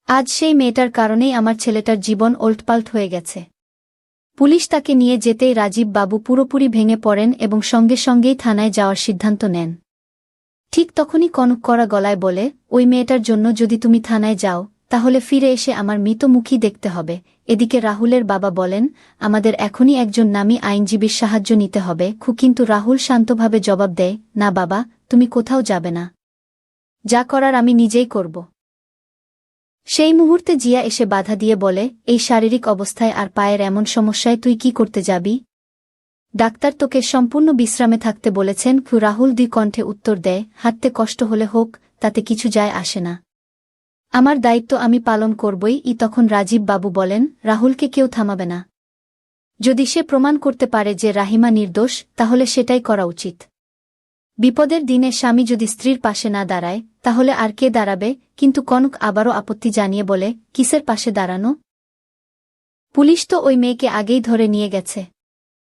আজ সেই মেয়েটার কারণেই আমার ছেলেটার জীবন ওলটপালট হয়ে গেছে। পুলিশ তাকে নিয়ে যেতেই রাজীব বাবু পুরোপুরি ভেঙে পড়েন এবং সঙ্গে সঙ্গেই থানায় যাওয়ার সিদ্ধান্ত নেন। ঠিক তখনই কনক কড়া গলায় বলে, ওই মেয়েটার জন্য যদি তুমি থানায় যাও তাহলে ফিরে এসে আমার মৃত মুখই দেখতে হবে। এদিকে রাহুলের বাবা বলেন, আমাদের এখনই একজন নামী আইনজীবীর সাহায্য নিতে হবে। কিন্তু রাহুল শান্তভাবে জবাব দেয়, না বাবা, তুমি কোথাও যাবে না। যা করার আমি নিজেই করব। সেই মুহূর্তে জিয়া এসে বাধা দিয়ে বলে, এই শারীরিক অবস্থায় আর পায়ের এমন সমস্যায় তুই কি করতে যাবি? ডাক্তার তোকে সম্পূর্ণ বিশ্রামে থাকতে বলেছেন। রাহুল দুই কণ্ঠে উত্তর দেয়, হাঁটতে কষ্ট হলে হোক, তাতে কিছু যায় আসে না। আমার দায়িত্ব আমি পালন করবই। তখন রাজীব বাবু বলেন, রাহুলকে কেউ থামাবে না। যদি সে প্রমাণ করতে পারে যে রাহিমা নির্দোষ, তাহলে সেটাই করা উচিত। বিপদের দিনে স্বামী যদি স্ত্রীর পাশে না দাঁড়ায়, তাহলে আর কে দাঁড়াবে? কিন্তু কনক আবারও আপত্তি জানিয়ে বলে, কিসের পাশে দাঁড়ানো? পুলিশ তো ওই মেয়েকে আগেই ধরে নিয়ে গেছে।